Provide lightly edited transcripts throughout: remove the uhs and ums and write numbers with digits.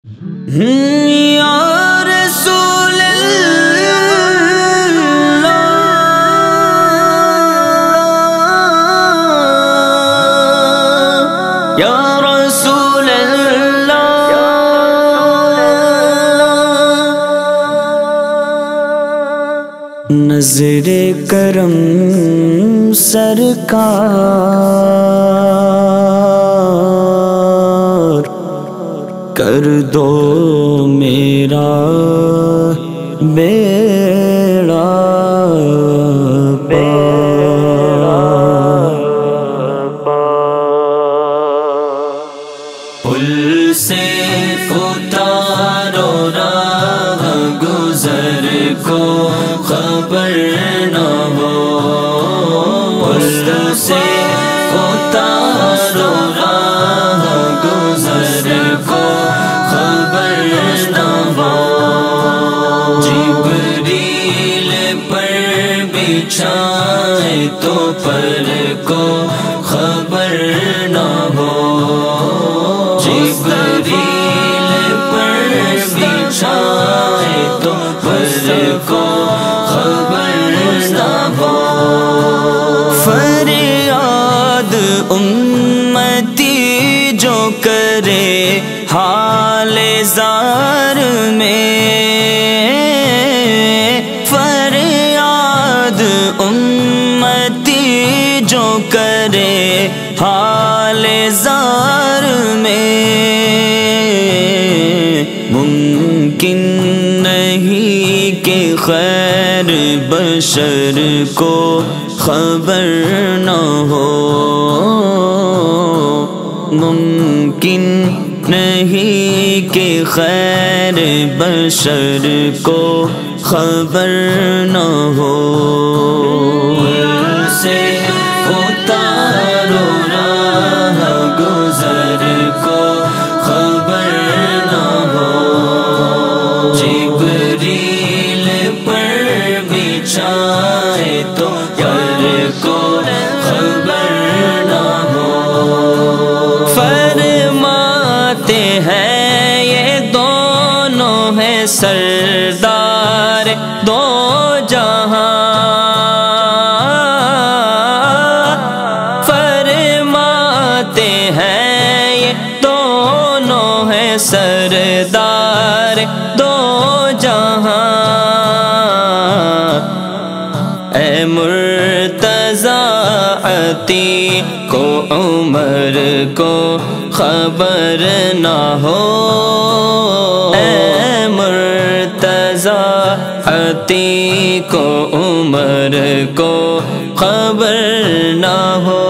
یا رسول اللہ یا رسول اللہ نظر کرم سرکار کر دو میرا بیڑا پل سے اتارو راہ گزر کو خبر نہ ہو، پل سے اتارو راہ گزر کو خبر نہ ہو، جبریل پر بچھائے تو پر کو خبر نہ ہو، جبریل پر بچھائے تو پر کو خبر نہ ہو، فریاد امتی جو کرے حال زار میں، فریاد امتی جو کرے حال زار میں، ممکن نہیں کہ خیر بشر کو خبر نہ ہو، ممکن نہیں کہ خیر بشر کو خبر نہ ہو، سے اتارو راہ گزر کو خبر نہ ہو، جبریل پر بچھائے تو پر کو خبر نہ ہو، فرماتے ہیں یہ دونوں ہیں سردار دو جہاں، فرماتے ہیں یہ دونوں ہیں سردار دو جہاں، اے مرتضیٰ عتیق کو عمر کو خبر نہ ہو، اے مرتضیٰ عتیق کو عمر کو خبر نہ ہو،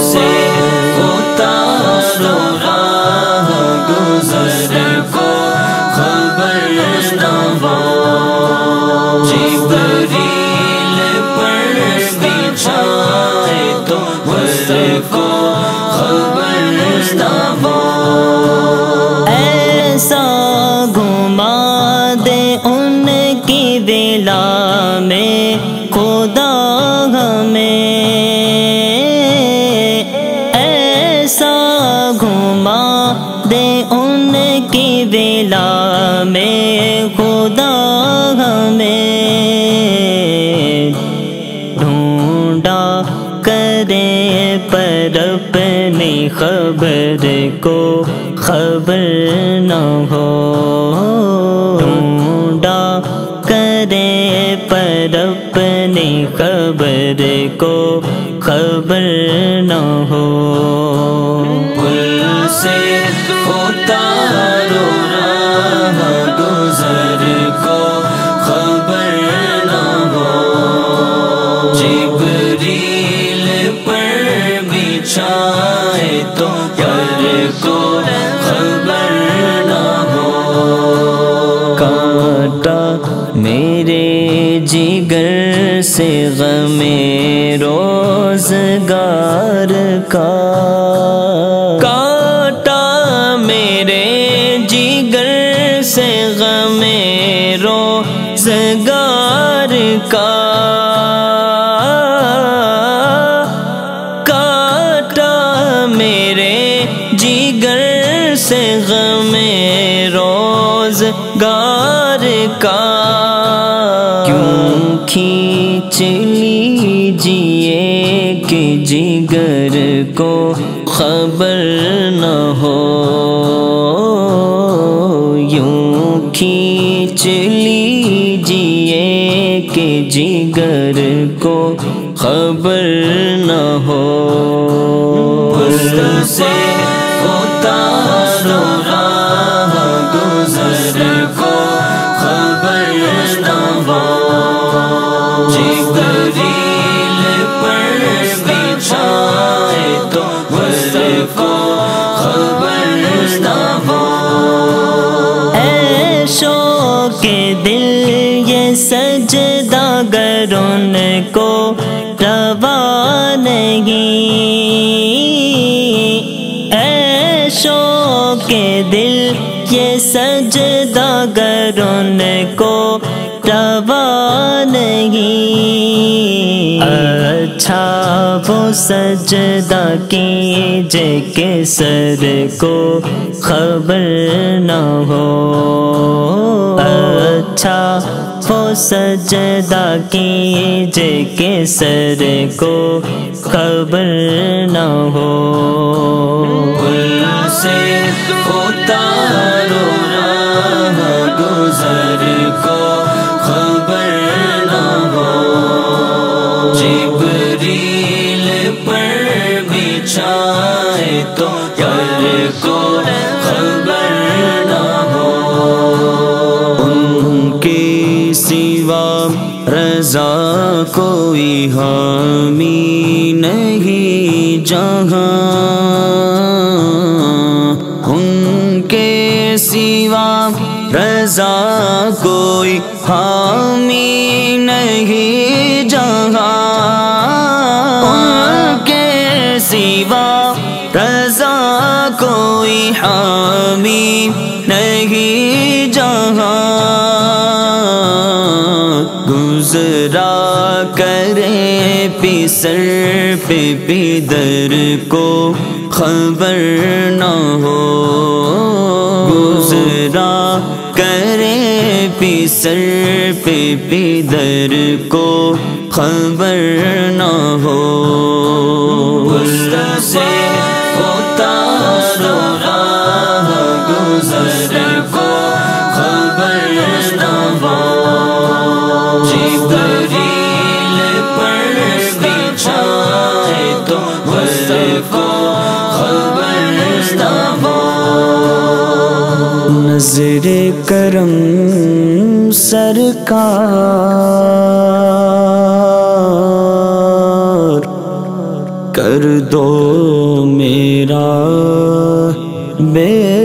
سے اتارو راہ گزر کو خبر نہ ہو، جبریل پر بچھائے تو پر کو خبر نہ ہو، ایسا گھما دے ان کی ولا میں خدا ہمیں، ایسا گھما دے ان کی ولا میں خدا ہمیں، ڈھونڈا کرے پر اپنی خبر کو خبر نہ ہو، ڈھونڈا کرے پر اپنی خبر کو خبر نہ ہو، پل سے اتارو راہ گزر کو خبر نہ ہو، جبریل پر بچھائے تو پر کو خبر نہ ہو، کانٹا میرے جگر سے غم روزگار کا، کانٹا میرے جگر سے غم روزگار کا، کانٹا میرے جگر سے غم روزگار کا کیوں کھینچ لیجیے کہ جگر کو خبر نہ ہو، یوں کھینچ لیجیے کہ جگر کو خبر نہ ہو، اس سے اتارو راہ گزر کو خبر نہ ہو، جبریل پر بچھائے تو اس کو خبر نہ ہو، اے شوق دل یہ سجدہ گر ان کو روا نہیں، اے شوق دل یہ سجدہ گر ان کو روا نہیں، اچھا وہ سجدہ کیجے کہ سر کو خبر نہ ہو، اچھا وہ سجدہ کیجے کہ سر کو خبر نہ ہو، ان سے اتارو راہ گزر کو خبر نہ ہو، جبریل پر بچھائے تو پر کو خبر نہ ہو، ان کے سوا رضا کوئی حامی نہیں جہاں، ان کے سوا رضا کوئی حامی نہیں جہاں، ان کے سوا رضا کوئی حامی نہیں جہاں، گزرا کرے پسر پہ پدر کو خبر نہ ہو، گزرا کرے پسر پہ پدر کو خبر نہ ہو، اس سے اتارو راہ گزر کو خبر نہ ہو، جبریل پر بچھائے تو اس کو خبر نہ ہو، نظر کرم سرکار کر دو میرا بے